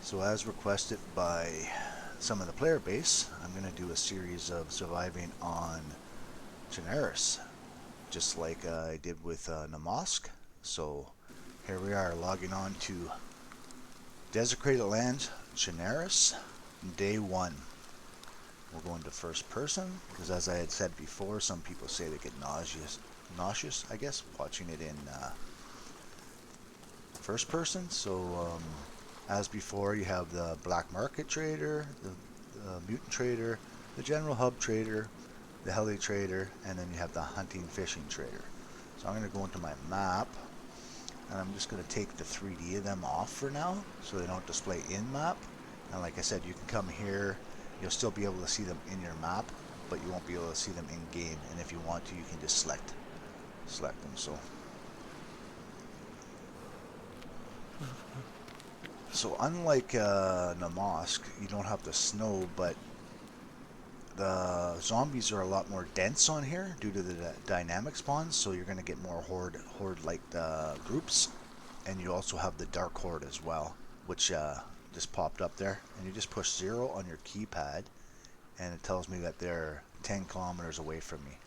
So as requested by some of the player base, I'm going to do a series of surviving on Chernarus, just like I did with Namosk. So here we are logging on to Desecrated Lands, Chernarus, day 1. We'll go into first person, because as I had said before, some people say they get nauseous, I guess, watching it in first person. So as before, you have the black market trader, the mutant trader, the general hub trader, the heli trader, and then you have the hunting fishing trader. So I'm going to go into my map, and I'm just going to take the 3D of them off for now, so they don't display in map. And like I said, you can come here, you'll still be able to see them in your map, but you won't be able to see them in game. And if you want to, you can just select them. So unlike Namosk, you don't have the snow, but the zombies are a lot more dense on here due to the dynamic spawns, so you're going to get more horde-like groups. And you also have the dark horde as well, which just popped up there. And you just push 0 on your keypad, and it tells me that they're 10 kilometers away from me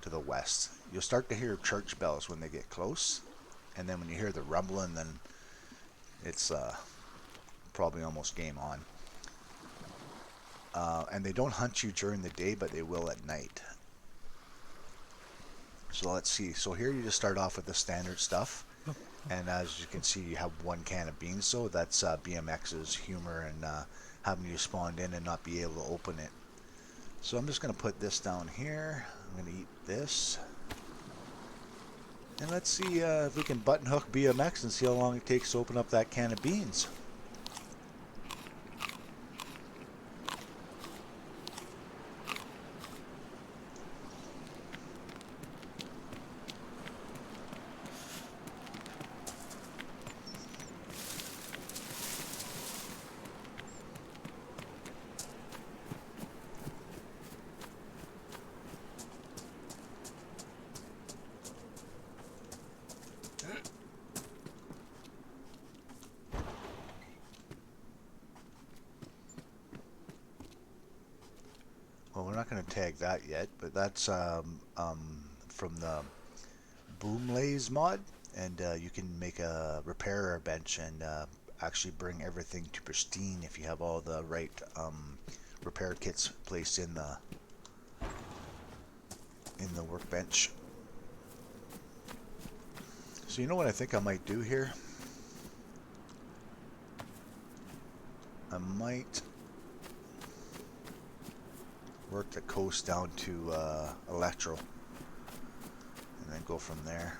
to the west. You'll start to hear church bells when they get close, and then when you hear the rumbling, then it's probably almost game on. And they don't hunt you during the day, but they will at night. So let's see. So here you just start off with the standard stuff. And as you can see, you have 1 can of beans. So that's BMX's humor and having you spawned in and not be able to open it. So I'm just going to put this down here. I'm going to eat this. And let's see if we can button hook BMX and see how long it takes to open up that can of beans. Well, we're not going to tag that yet, but that's from the BoomLay's mod, and you can make a repairer bench and actually bring everything to pristine if you have all the right repair kits placed in the workbench. So you know what I think I might do here? I might work the coast down to Electro and then go from there.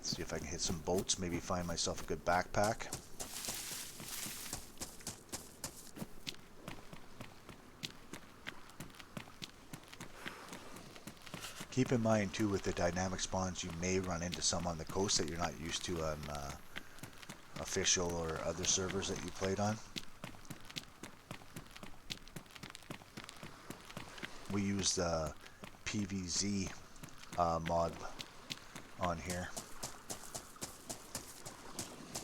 See if I can hit some boats, maybe find myself a good backpack. Keep in mind too, with the dynamic spawns, you may run into some on the coast that you're not used to on official or other servers that you played on. We use the PvZ mod on here.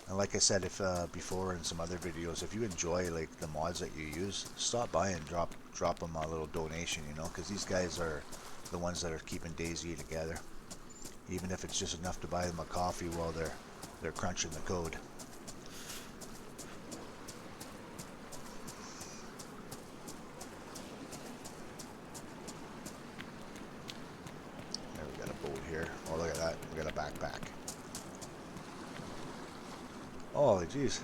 And like I said, if before in some other videos, if you enjoy like the mods that you use, stop by and drop them a little donation, you know, because these guys are the ones that are keeping DayZ together. Even if it's just enough to buy them a coffee while they're crunching the code. There, we got a boat here. Oh, look at that. We got a backpack. Holy jeez.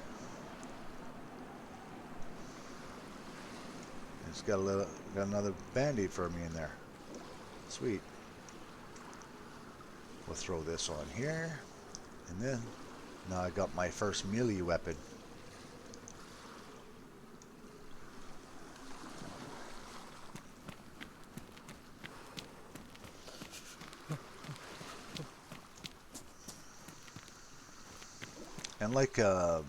It's got another band-aid for me in there. Sweet. We'll throw this on here. And then, now I got my first melee weapon. And like on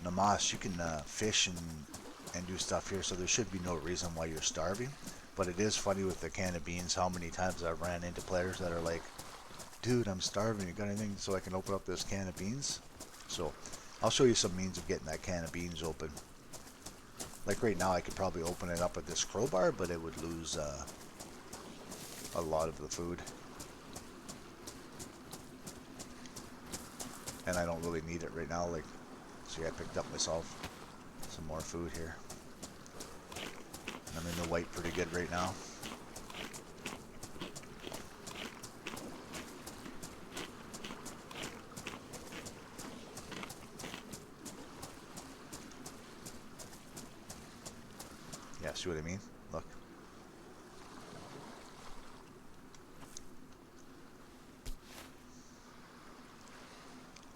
Namas, you can fish and do stuff here, so there should be no reason why you're starving. But it is funny with the can of beans how many times I've ran into players that are like, dude, I'm starving. You got anything so I can open up this can of beans? So I'll show you some means of getting that can of beans open. Like right now I could probably open it up with this crowbar, but it would lose a lot of the food. And I don't really need it right now. Like, see, I picked up myself some more food here. I'm in the white pretty good right now. Yeah, see what I mean? Look.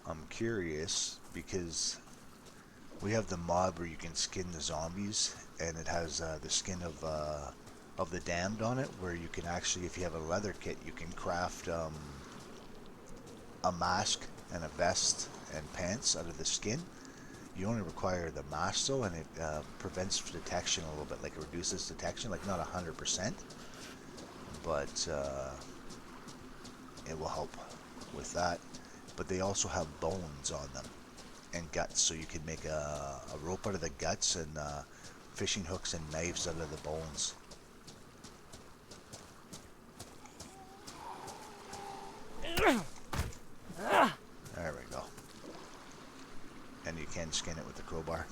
I'm curious because we have the mod where you can skin the zombies, and it has the skin of the damned on it, where you can actually, if you have a leather kit, you can craft a mask and a vest and pants out of the skin. You only require the mask though, and it prevents detection a little bit, like it reduces detection, like not 100%, but it will help with that. But they also have bones on them and guts, so you can make a rope out of the guts and fishing hooks and knives out of the bones. There we go. And you can skin it with the crowbar.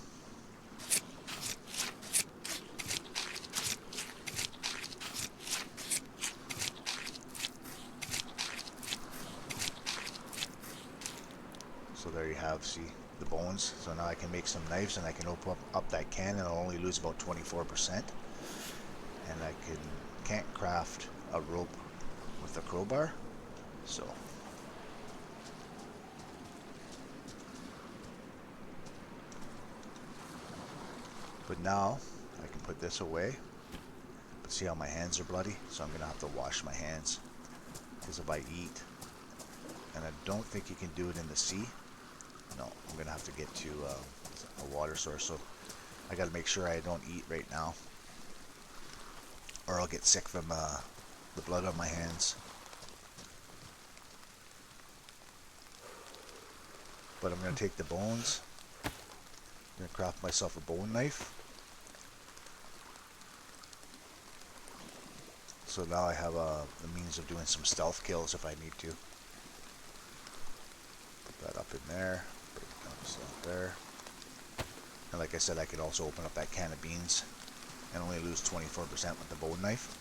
So there you have, see, the bones. So now I can make some knives and I can open up that can, and I'll only lose about 24%. And I can't craft a rope with a crowbar. So but now I can put this away. But see how my hands are bloody? So I'm gonna have to wash my hands, because if I eat, and I don't think you can do it in the sea. No, I'm gonna have to get to a water source. So I gotta make sure I don't eat right now, or I'll get sick from the blood on my hands. But I'm gonna take the bones. I'm gonna craft myself a bone knife. So now I have the means of doing some stealth kills if I need to. Put that up in there. Break it down stuff there. And like I said, I could also open up that can of beans and only lose 24% with the bone knife.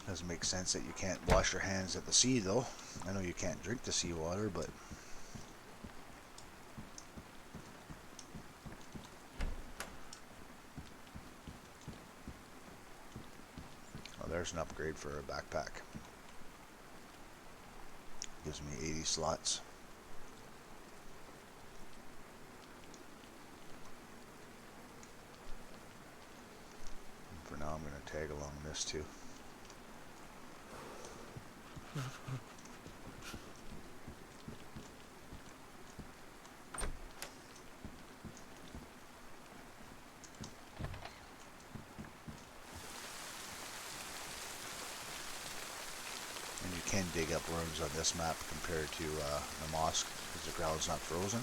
Doesn't make sense that you can't wash your hands at the sea though. I know you can't drink the seawater, but oh, there's an upgrade for a backpack. Gives me 80 slots. And for now I'm going to tag along this too. And you can dig up worms on this map compared to the mosque, because the ground's not frozen.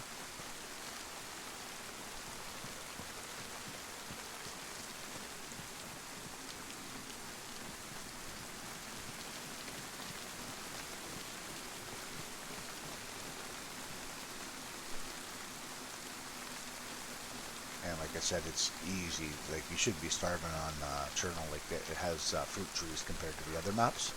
And like I said, it's easy. Like, you shouldn't be starving on Chernarus. Like, it has fruit trees compared to the other maps.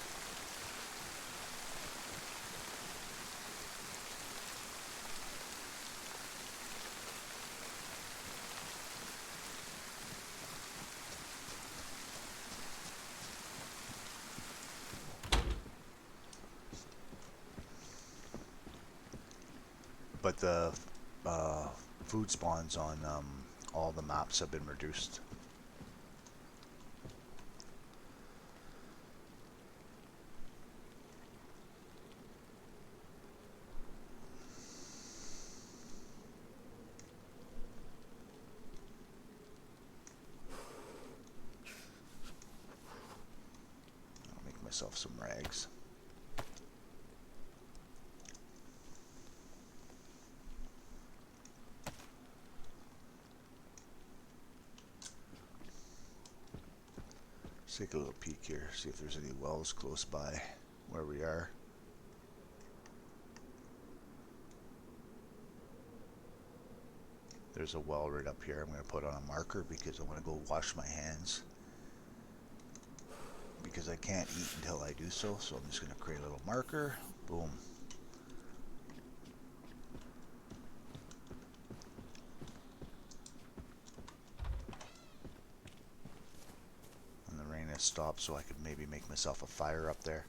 but the food spawns on all the maps have been reduced. I'll make myself some rags. Let's take a little peek here, see if there's any wells close by where we are. There's a well right up here. I'm going to put on a marker because I want to go wash my hands. Because I can't eat until I do so. So I'm just going to create a little marker. Boom. And the rain has stopped, so I could maybe make myself a fire up there.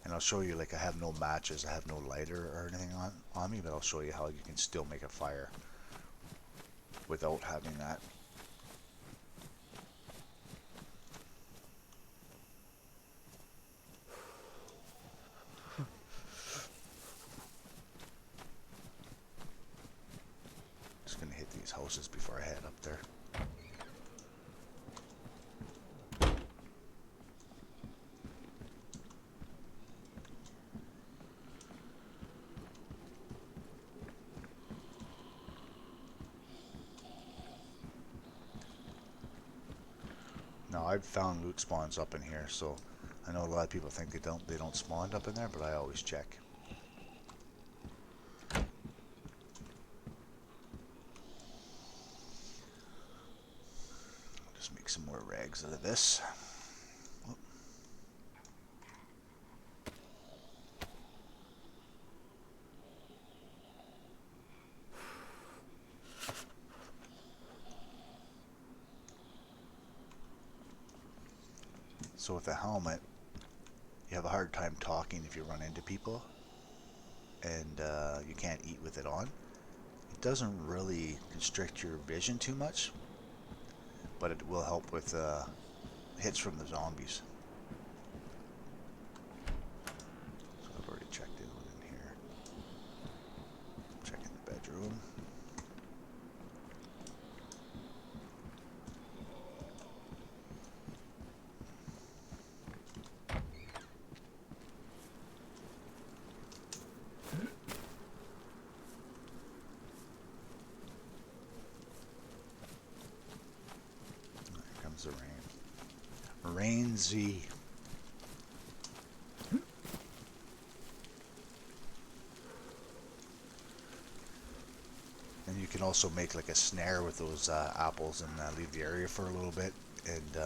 And I'll show you, like, I have no matches, I have no lighter or anything on me, but I'll show you how you can still make a fire without having that. Just gonna hit these houses before I head up there. Now I've found loot spawns up in here, so I know a lot of people think they don't spawn up in there, but I always check. Just make some more rags out of this. So with the helmet, you have a hard time talking if you run into people, and you can't eat with it on. It doesn't really constrict your vision too much, but it will help with hits from the zombies. So I've already checked in here. Checking the bedroom. The rain. Rain Z. And you can also make like a snare with those apples and leave the area for a little bit, and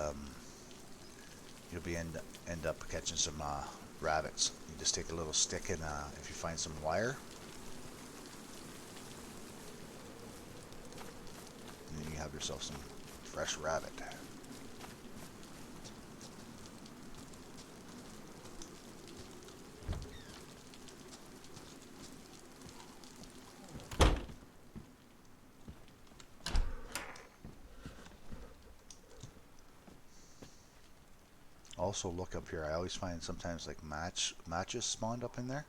you'll be end up catching some rabbits. You just take a little stick and if you find some wire, and then you have yourself some fresh rabbit. Also look up here. I always find sometimes like matches spawned up in there.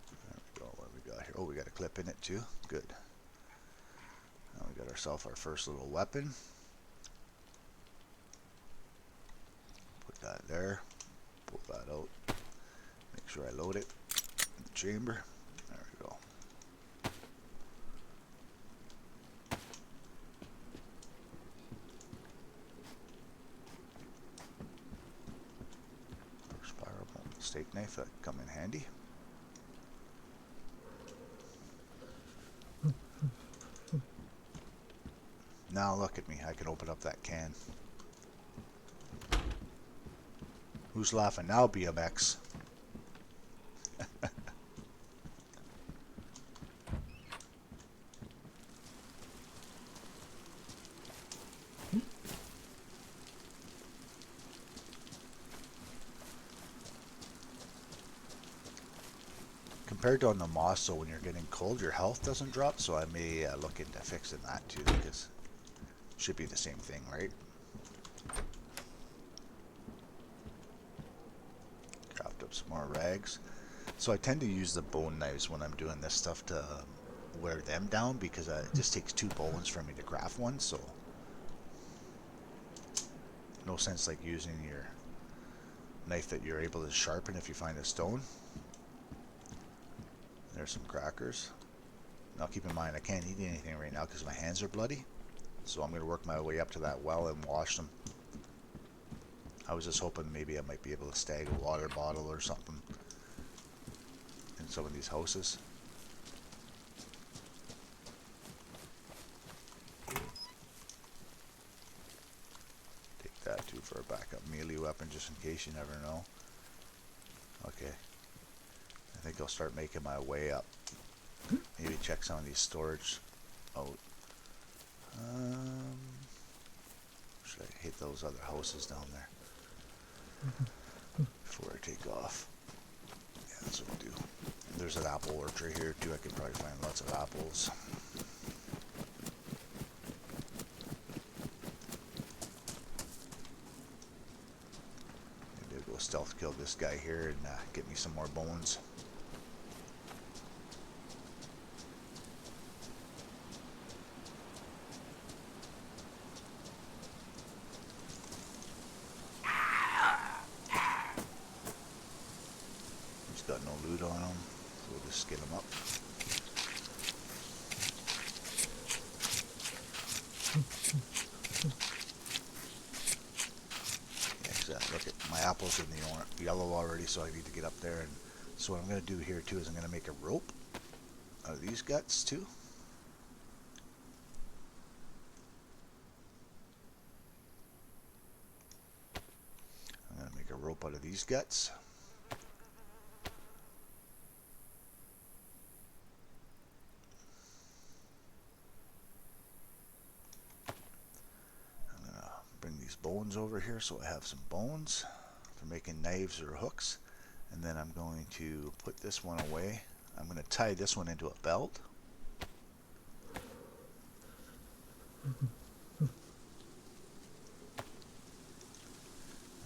There we go. What we got here? Oh, we got a clip in it too. Good. Now we got ourselves our first little weapon. Put that there. Pull that out. Make sure I load it in the chamber. There we go. Steak knife that come in handy. Now look at me, I can open up that can. Who's laughing now, BMX? compared to on the moss, so when you're getting cold, your health doesn't drop. So I may look into fixing that too, because it should be the same thing, right? Craft up some more rags. So I tend to use the bone knives when I'm doing this stuff to wear them down, because it just takes 2 bones for me to craft one. So no sense like using your knife that you're able to sharpen if you find a stone. There's some crackers. Now keep in mind, I can't eat anything right now because my hands are bloody. So I'm going to work my way up to that well and wash them. I was just hoping maybe I might be able to snag a water bottle or something in some of these houses. Take that too for a backup melee weapon, just in case, you never know. Okay. I think I'll start making my way up. Maybe check some of these storage out. Should I hit those other houses down there before I take off? Yeah, that's what I'll do. There's an apple orchard here too. I could probably find lots of apples. Maybe I'll go stealth kill this guy here and get me some more bones. Got no loot on him, so we'll just skin him up. Yeah, exactly. Look at my apples in the yellow already, so I need to get up there. And so what I'm going to do here too is I'm going to make a rope out of these guts too. I'm going to make a rope out of these guts. Bones over here, so I have some bones for making knives or hooks. And then I'm going to put this one away. I'm going to tie this one into a belt. And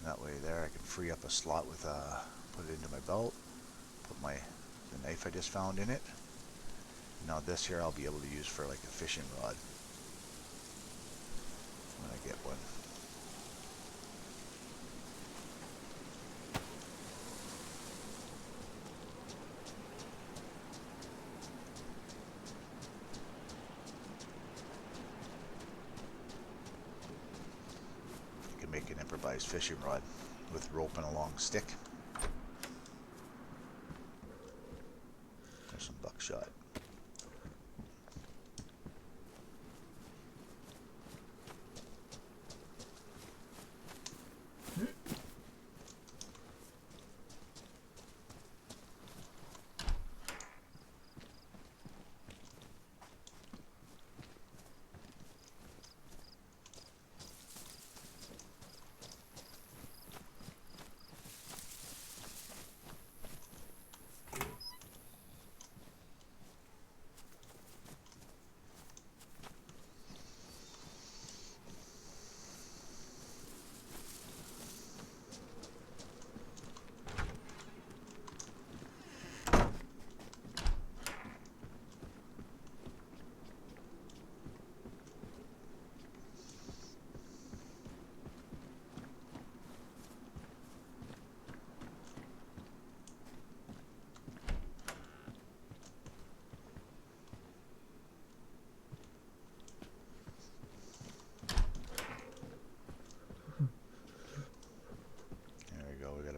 that way there I can free up a slot with put it into my belt, put the knife I just found in it. Now this here I'll be able to use for like a fishing rod when I get one. Make an improvised fishing rod with rope and a long stick. There's some buckshot.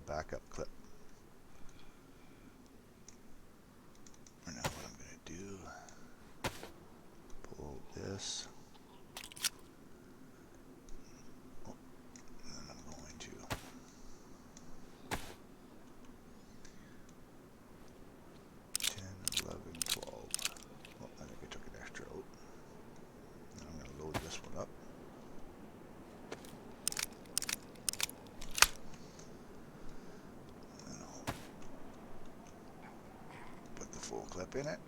Backup clip. And now what I'm going to do, pull this. Oh, and then I'm going to 10, 11, 12. Oh, I think I took an extra out. And I'm going to load this one up. up in it.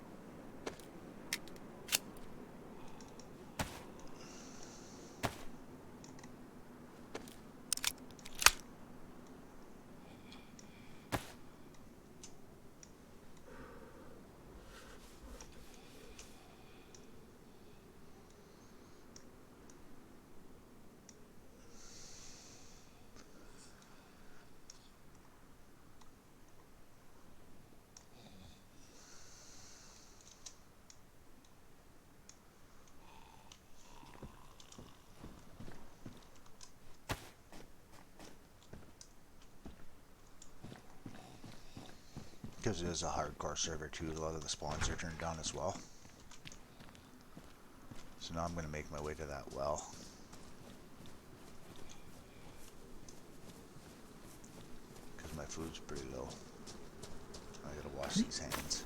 Because it is a hardcore server too, a lot of the spawns are turned down as well. So now I'm going to make my way to that well. Because my food's pretty low. I gotta wash these hands.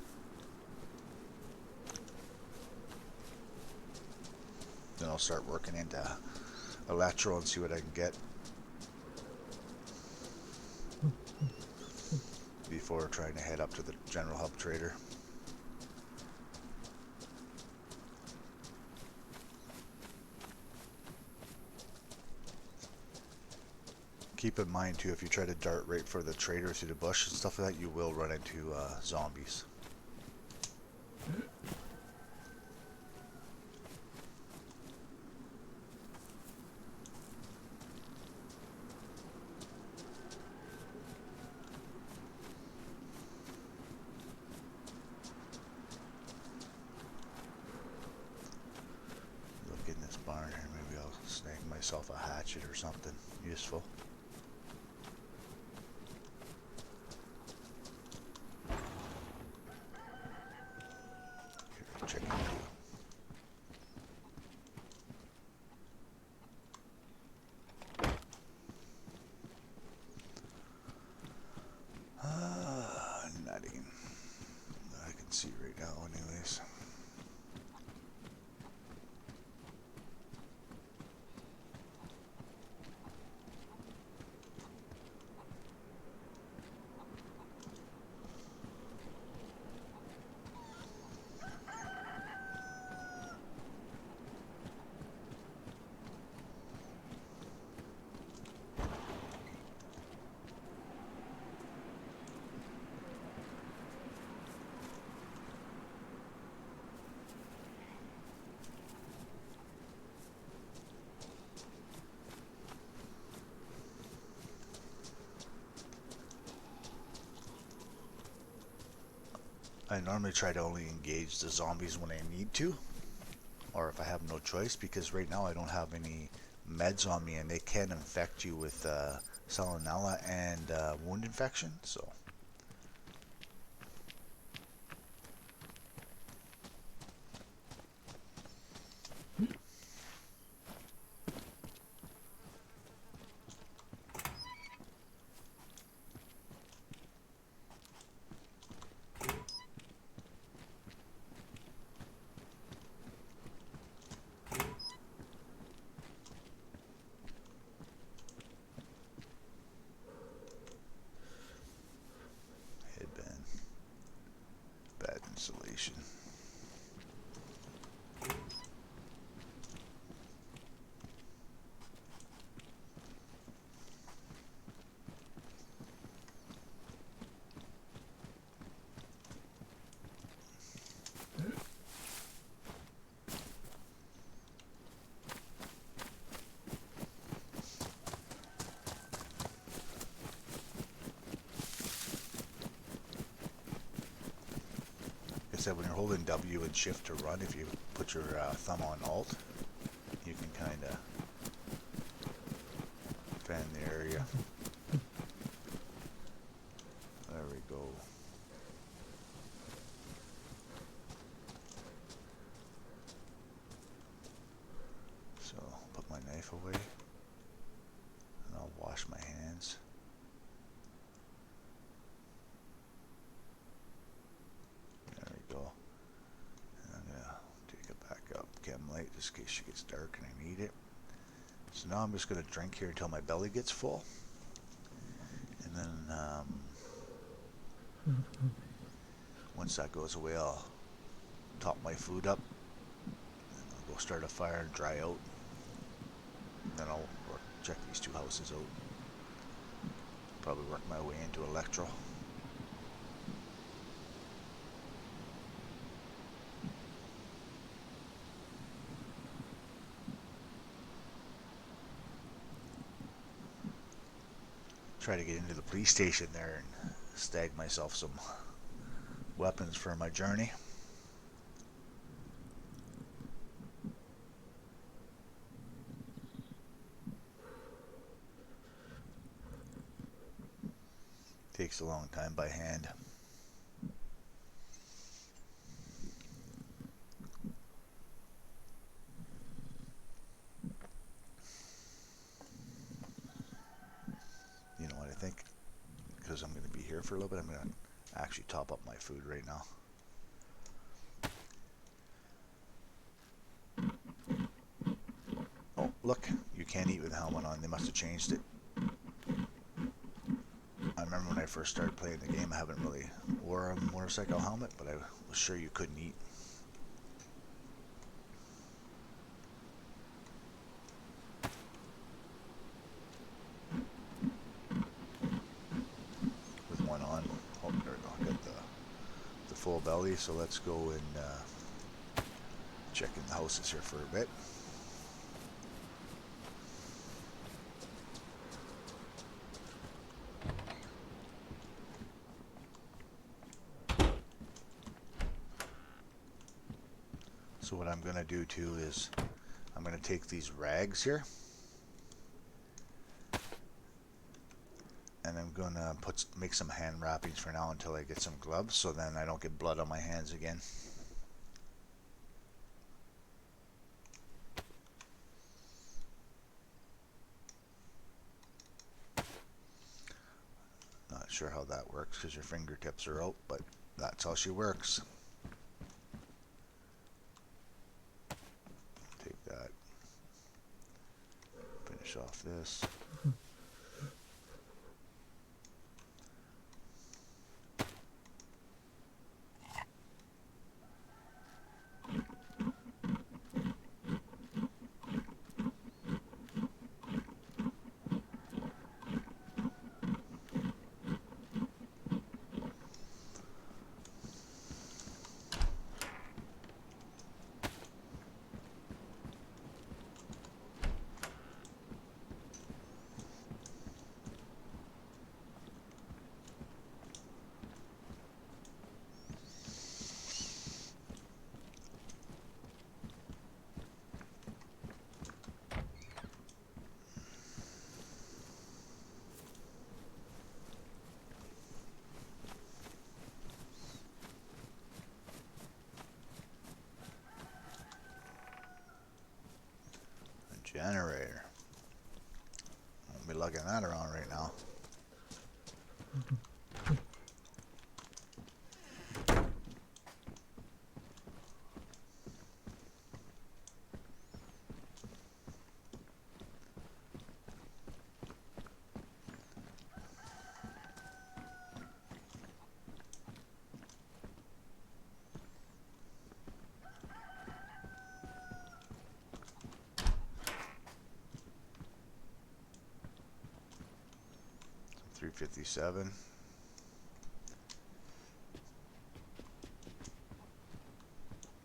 Then I'll start working into Electro and see what I can get. Before trying to head up to the general hub trader. Keep in mind too, if you try to dart right for the trader through the bush and stuff like that, you will run into zombies. Look in this barn here, maybe I'll snag myself a hatchet or something useful. Chicken too. Nothing that I can see right now anyways. I normally try to only engage the zombies when I need to, or if I have no choice, because right now I don't have any meds on me and they can infect you with Salmonella and wound infection, so. Bad insulation. When you're holding W and shift to run, if you put your thumb on alt, you can kind of fan the area. There we go. So I'll put my knife away and I'll wash my hands. Just in case it gets dark and I need it. So now I'm just going to drink here until my belly gets full. And then Once that goes away, I'll top my food up, and I'll go start a fire and dry out. Then I'll check these two houses out. Probably work my way into electro. Try to get into the police station there and stag myself some weapons for my journey. Takes a long time by hand. You know what I think? Because I'm going to be here for a little bit, I'm going to actually top up my food right now. Oh, look, you can't eat with the helmet on. They must have changed it. I remember when I first started playing the game, I haven't really wore a motorcycle helmet, but I was sure you couldn't eat. With one on. Oh, there we go. Got the full belly, so let's go and check in the houses here for a bit. So what I'm going to do too is I'm going to take these rags here and I'm going to make some hand wrappings for now until I get some gloves, so then I don't get blood on my hands again. Not sure how that works because your fingertips are out, but that's how she works. Take that. Finish off this. Generator. Won't be lugging that around right now. .357.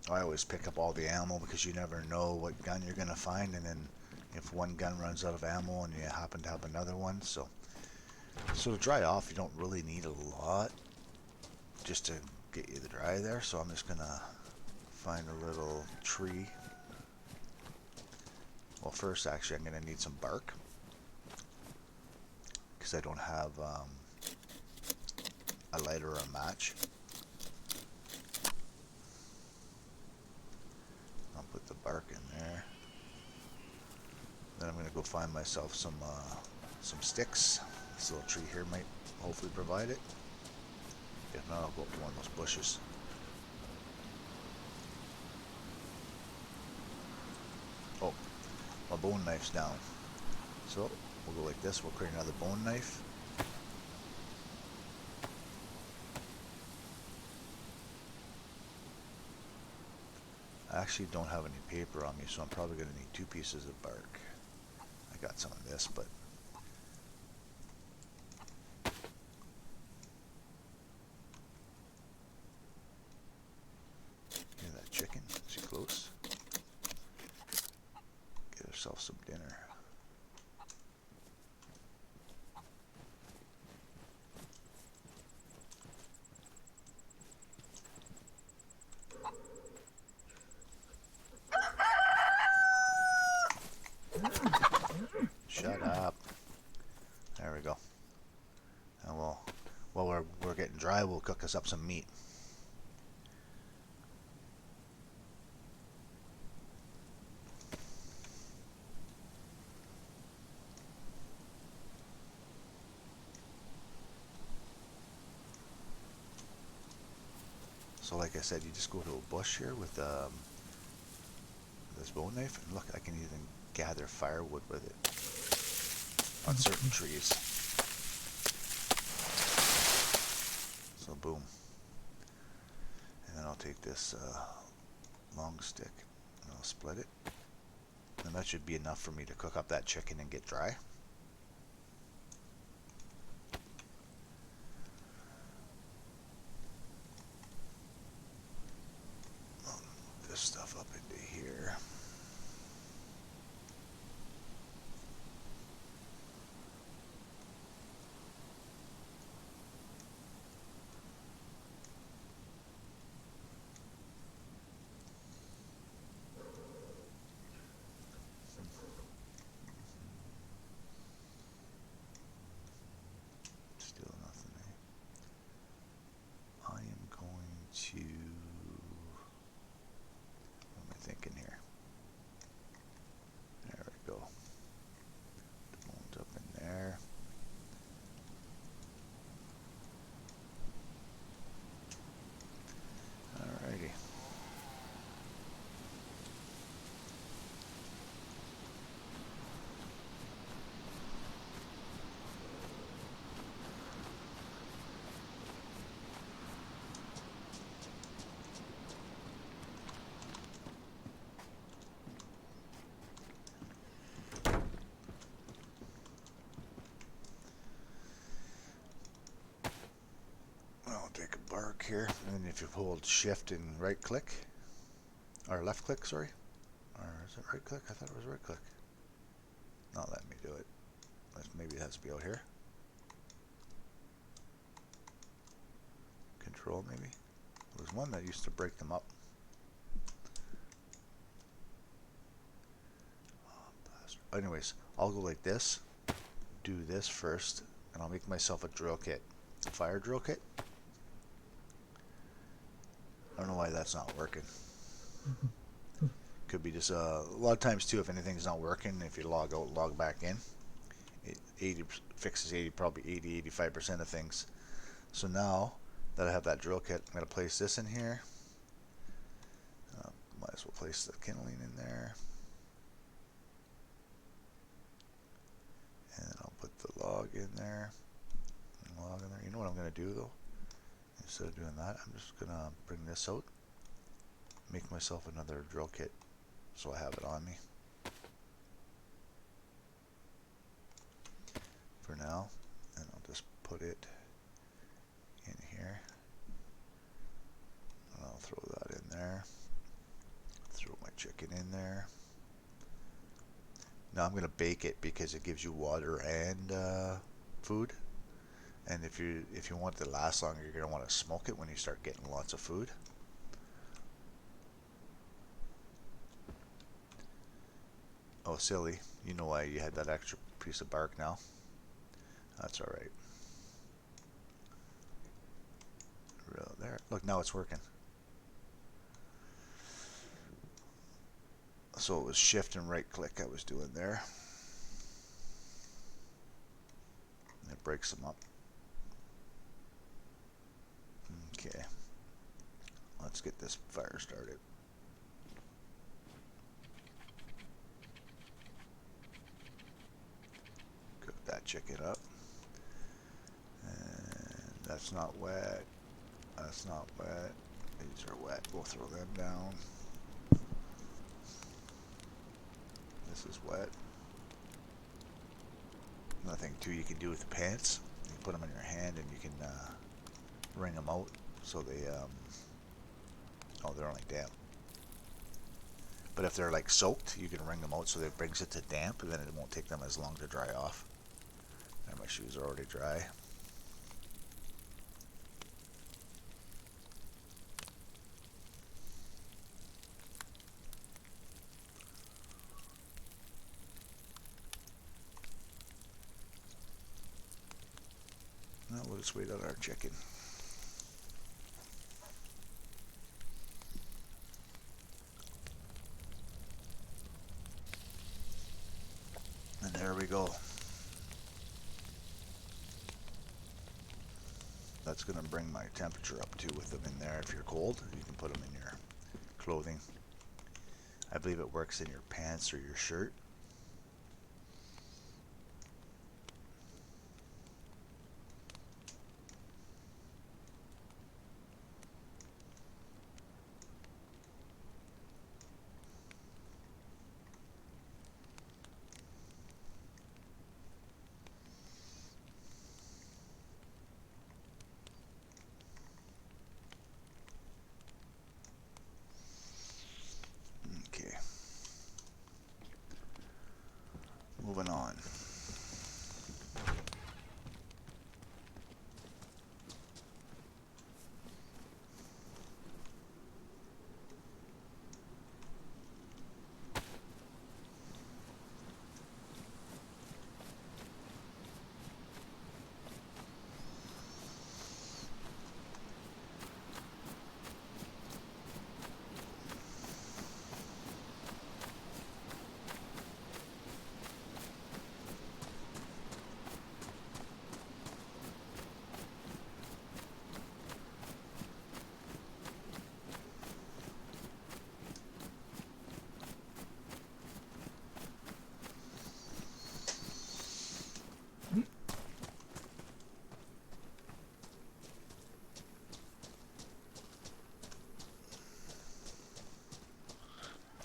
I always pick up all the ammo because you never know what gun you're gonna find, and then if one gun runs out of ammo and you happen to have another one, so to dry off you don't really need a lot just to get you the dry there. So I'm just gonna find a little tree. Well, first actually I'm gonna need some bark because I don't have a lighter or a match. I'll put the bark in there. Then I'm going to go find myself some sticks. This little tree here might hopefully provide it. If not, I'll go up to one of those bushes. Oh, my bone knife's down. So we'll go like this. We'll create another bone knife. I actually don't have any paper on me, so I'm probably going to need 2 pieces of bark. I got some of this, but... Hear that chicken? Is she close? Get herself some dinner. Shut up. There we go. And while we're getting dry, we'll cook us up some meat. So like I said, you just go to a bush here with this bone knife, and look, I can even gather firewood with it on certain trees. So boom. And then I'll take this long stick and I'll split it. And that should be enough for me to cook up that chicken and get dry. Move this stuff up into here. Still nothing, eh? I am going to... What am I thinking here? There we go. The bone's up in there. Alrighty. I'll take a bark here, and if you hold shift and right click, or left click, sorry, or is it right click? I thought it was right click. Not letting me do it. Maybe it has to be out here. Control maybe. There was one that used to break them up. Oh, anyways, I'll go like this, do this first, and I'll make myself a drill kit, a fire drill kit. I don't know why that's not working. Could be just a lot of times too, if anything's not working, if you log out, log back in, it fixes probably 80-85% of things. So now that I have that drill kit, I'm going to place this in here. Might as well place the kindling in there. And I'll put the log in there. Log in there. You know what I'm going to do though? Instead of doing that, I'm just going to bring this out. Make myself another drill kit so I have it on me. For now. And I'll just put it in here. And I'll throw that in there. Throw my chicken in there. Now I'm going to bake it because it gives you water and food. And if you want it to last longer, you're going to want to smoke it when you start getting lots of food. Oh, silly. You know why you had that extra piece of bark now. That's alright. There. Look, now it's working. So it was shift and right click I was doing there. And it breaks them up. Okay. Let's get this fire started. Cook that chicken up. And that's not wet. That's not wet. These are wet. We'll throw them down. This is wet. Another thing too you can do with the pants, you put them in your hand and you can wring them out so they, oh, they're only damp. But if they're like soaked, you can wring them out so that it brings it to damp, and then it won't take them as long to dry off. And my shoes are already dry. Now we'll just wait on our chicken. And there we go. That's going to bring my temperature up too with them in there. If you're cold, you can put them in your clothing. I believe it works in your pants or your shirt. Okay. Moving on.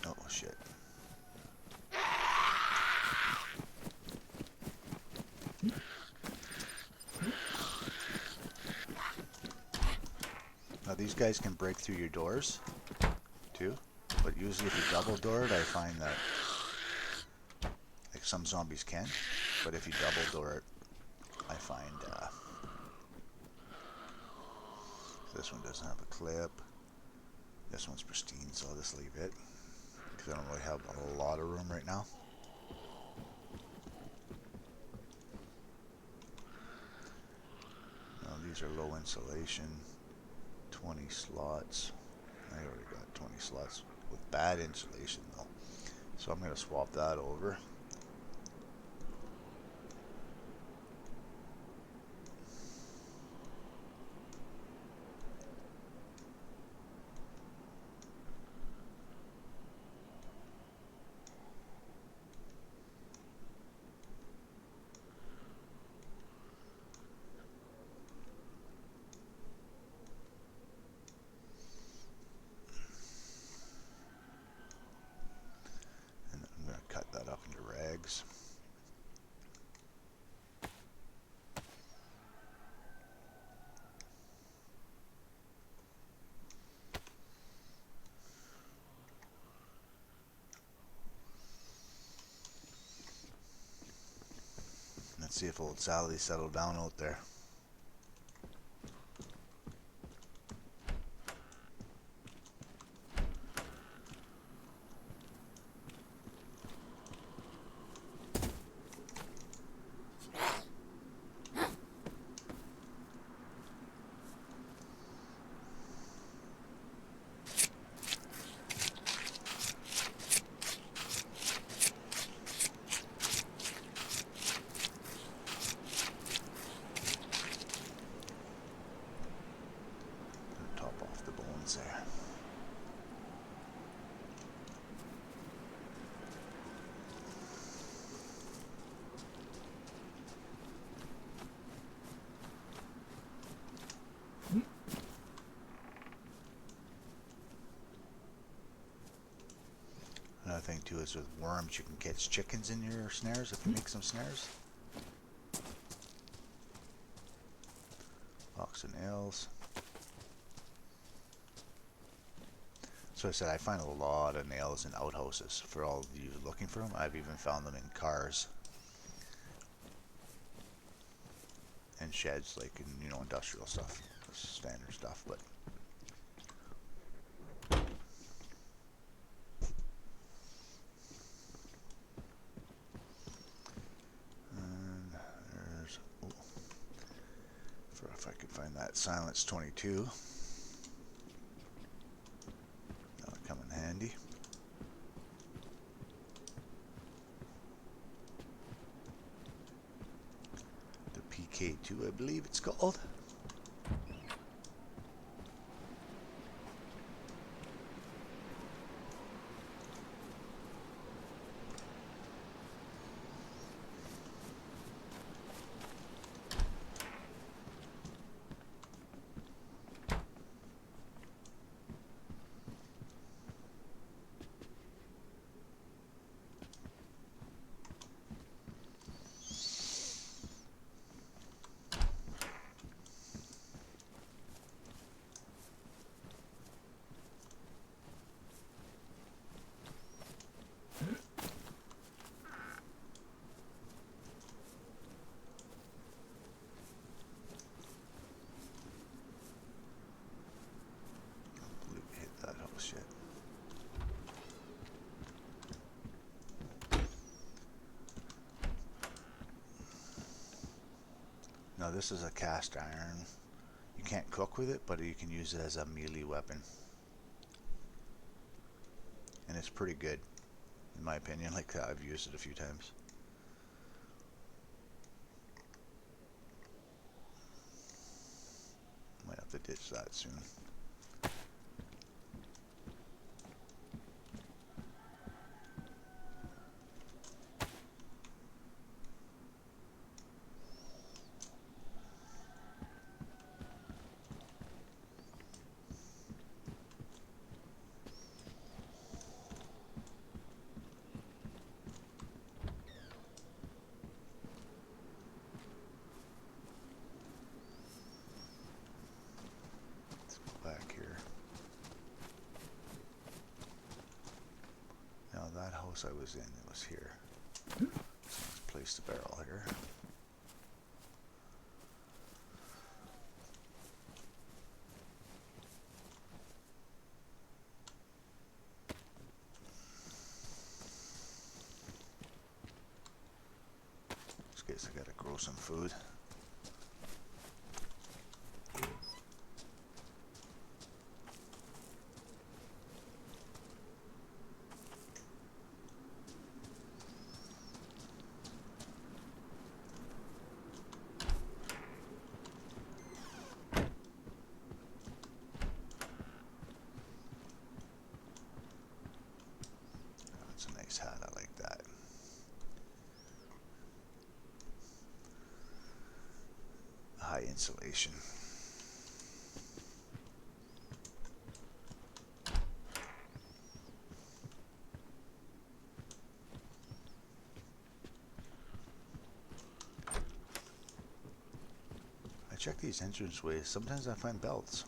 Oh shit. Now these guys can break through your doors too, but usually if you double door it, I find that like some zombies can, but if you double door it, I find this one doesn't have a clip. This one's pristine, so I'll just leave it because I don't really have a lot of room right now. Now these are low insulation, 20 slots. I already got 20 slots with bad insulation though, so I'm going to swap that over. Let's see if old Sally settled down out there. Another thing too is with worms, you can catch chickens in your snares if you make some snares. Box of nails. So I said I find a lot of nails in outhouses. For all of you looking for them, I've even found them in cars and sheds, like in, you know, industrial stuff, standard stuff. But and there's, oh, if I could find that silence 22. That'll come in handy. The PK2, I believe it's called. Shit. Now this is a cast iron. You can't cook with it, but you can use it as a melee weapon. And it's pretty good, in my opinion. Like, I've used it a few times. Might have to ditch that soon. Back here. Now that house I was in, it was here. So let's place the barrel here. This case I gotta grow some food. Hat, I like that. High insulation. I check these entranceways. Sometimes I find belts.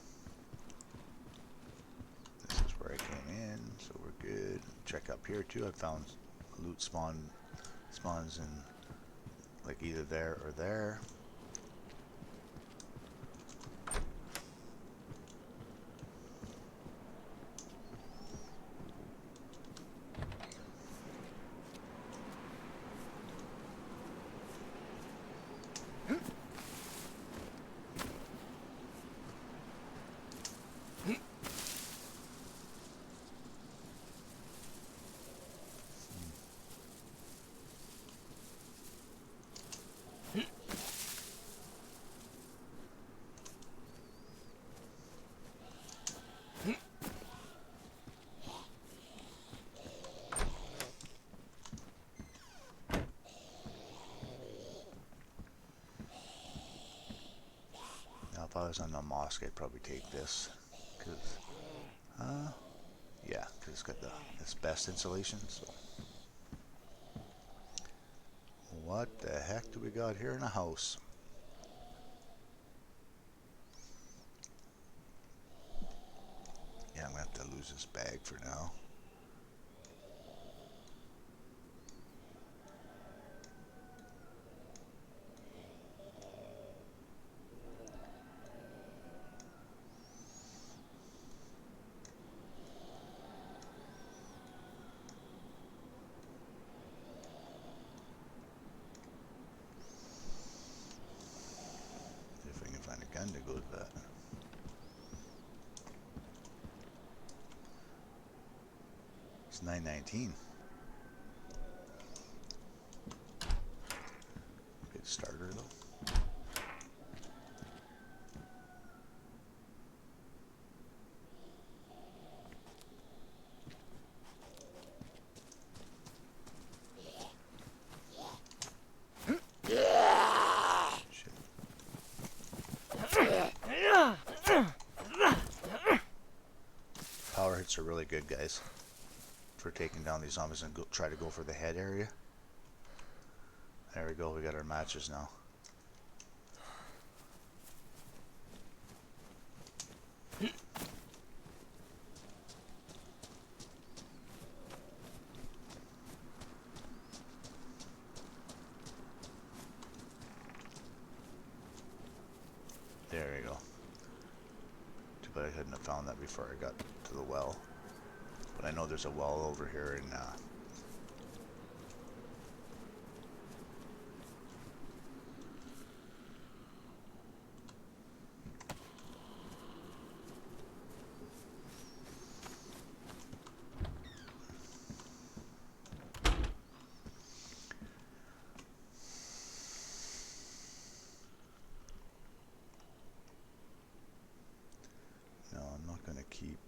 This is where I came in, so we're good. Check up here too. I found loot spawns in like either there or there. If I was on the mosque, I'd probably take this, cause, yeah, Yeah, because it's got its best insulation. So, what the heck do we got here in a house? Yeah, I'm gonna have to lose this bag for now. See if I can find a gun to go with that. It's 919. Good starter though. Power hits are really good, guys, for taking down these zombies and try to go for the head area. There we go, we got our matches now. There we go. Too bad I couldn't have found that before I got to the well. But I know there's a well over here in no, I'm not going to keep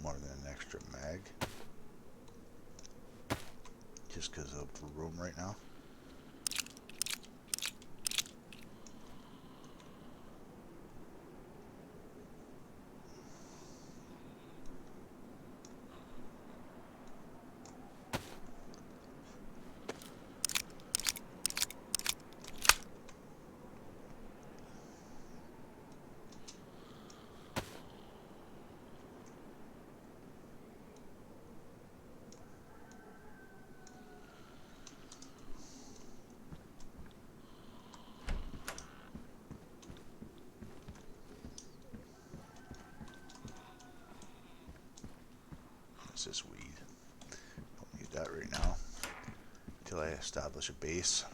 more than an extra mag. Just because of the room right now. This weed. Don't need that right now until I establish a base.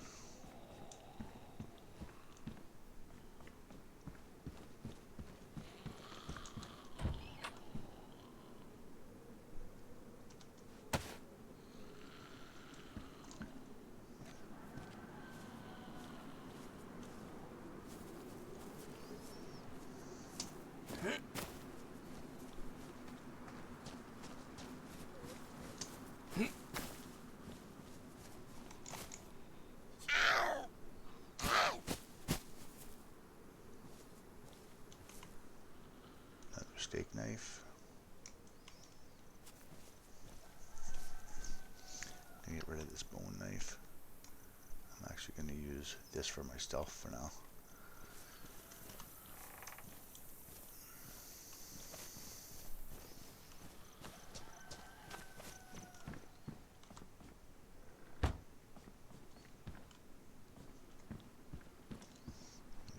Steak knife. Get rid of this bone knife. I'm actually going to use this for my stealth for now.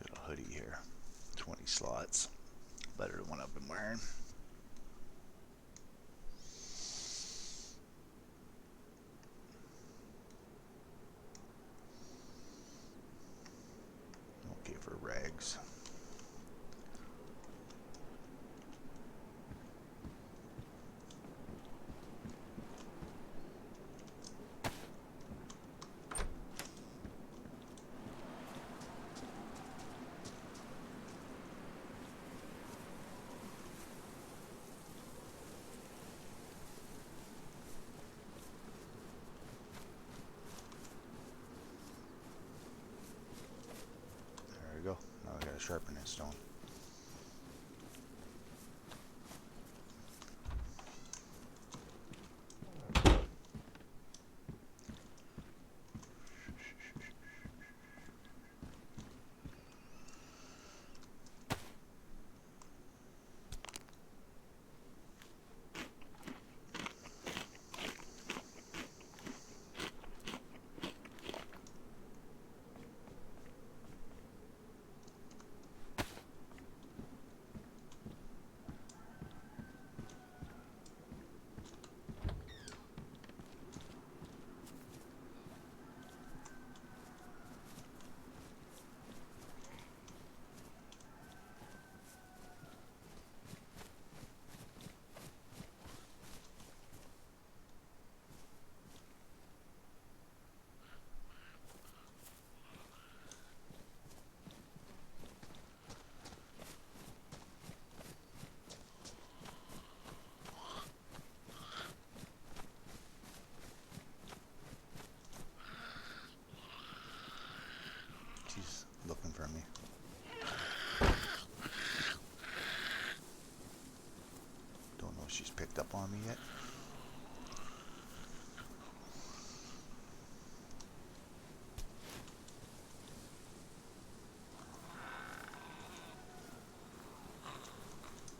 Got a hoodie here. 20 slots. Better than what I've been wearing. Okay for rags. Go. Now I gotta sharpen that stone. she's picked up on me yet.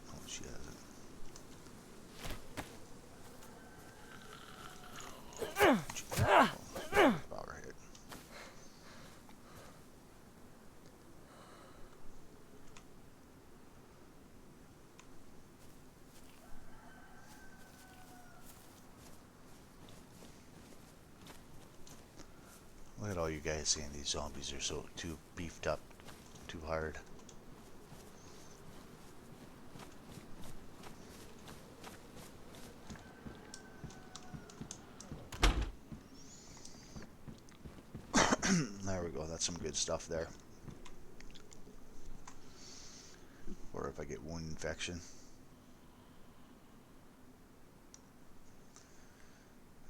Oh, she hasn't. Power hit. Look at all you guys saying these zombies are so too beefed up, too hard. There we go, that's some good stuff there. Or if I get wound infection.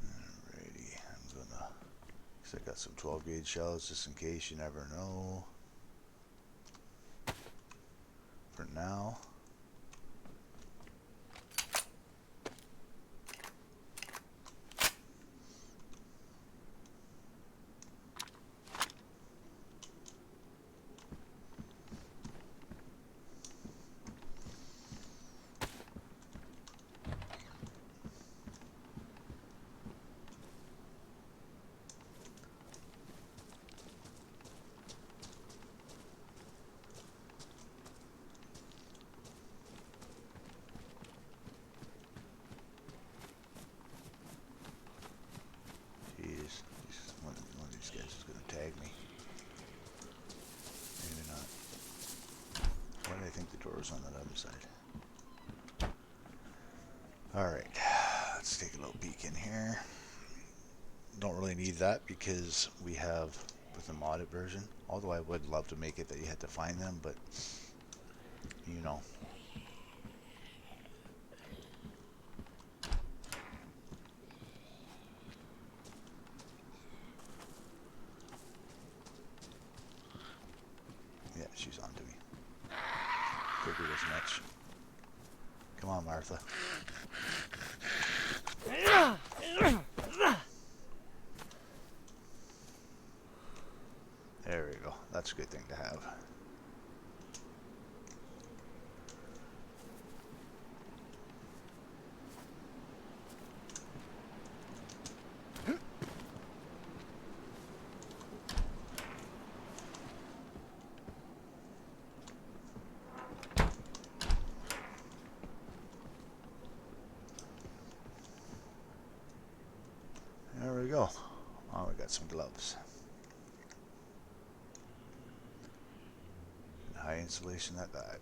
Alrighty, I'm gonna, cause I got some 12 gauge shells just in case, you never know. For now. One of these guys is going to tag me. Maybe not. Why did I think the door was on that other side? Alright, let's take a little peek in here. Don't really need that because we have with the modded version. Although I would love to make it that you had to find them, but you know. Yeah, she's on to me. Figured as much. Come on, Martha. There we go. That's a good thing to have. There we go. Oh, we got some gloves. High insulation at that.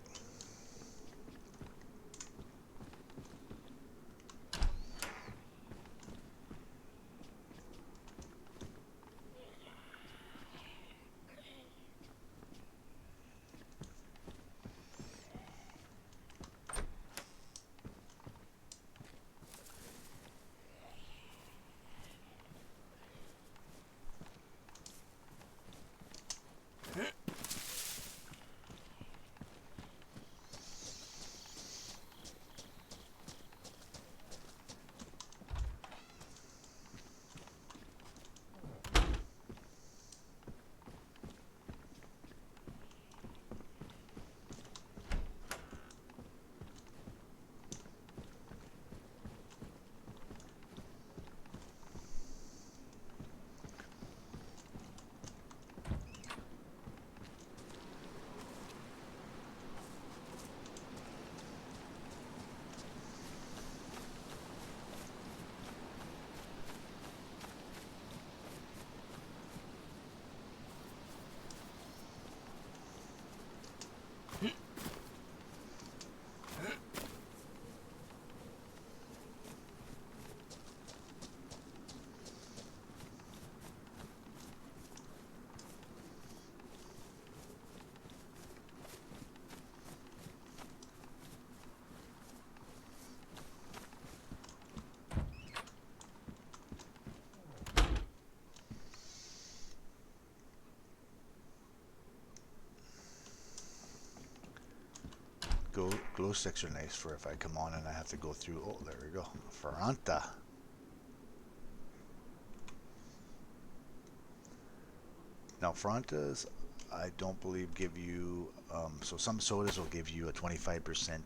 glow sticks are nice for if I come on and I have to go through. Oh, there we go. Ferranta. Now, Ferrantas, I don't believe give you, so some sodas will give you a 25%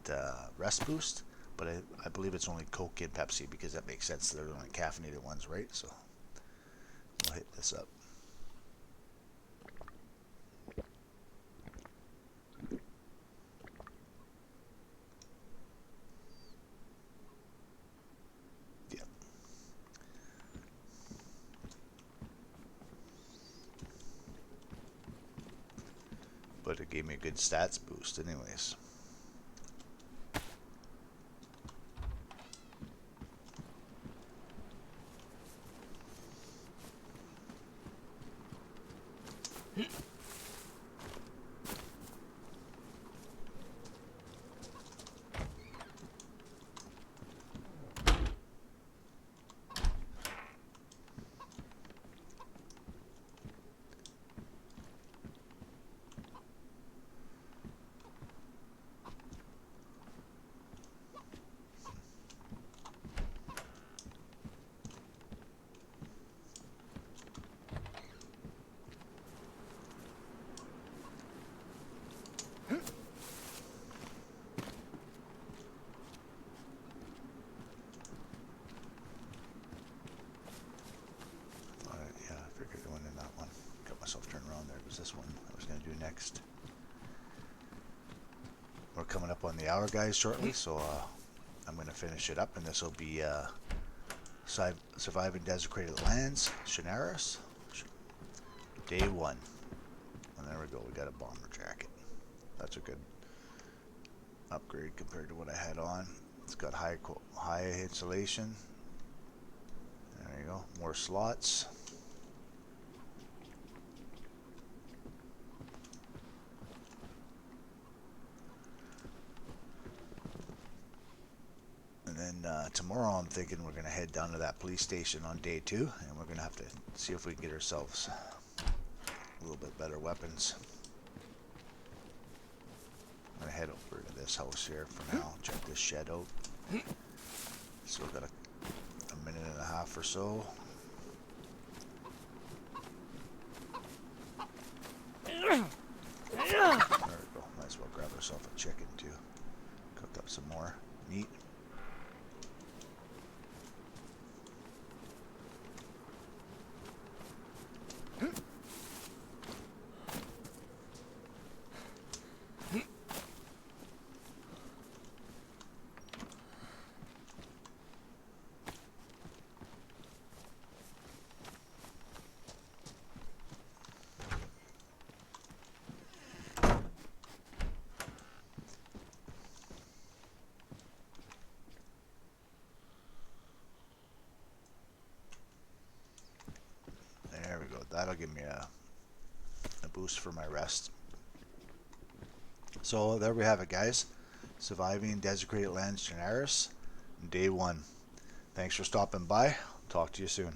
rest boost, but I believe it's only Coke and Pepsi because that makes sense. They're the only caffeinated ones, right? So we'll hit this up. Yeah. But it gave me a good stats boost anyways. This one I was going to do next. We're coming up on the hour, guys, shortly, so I'm going to finish it up, and this will be Surviving Desecrated Lands, Chernarus, Day 1. And there we go, we got a bomber jacket. That's a good upgrade compared to what I had on. It's got high insulation. There you go, more slots. Tomorrow I'm thinking we're going to head down to that police station on day 2, and we're going to have to see if we can get ourselves a little bit better weapons. I'm going to head over to this house here for now, check this shed out. So we've got a minute and a half or so. There we go, might as well grab ourselves a chicken too. Cook up some more meat. That'll give me a boost for my rest. So there we have it, guys. Surviving Desecrated Lands, Chernarus, Day 1. Thanks for stopping by. Talk to you soon.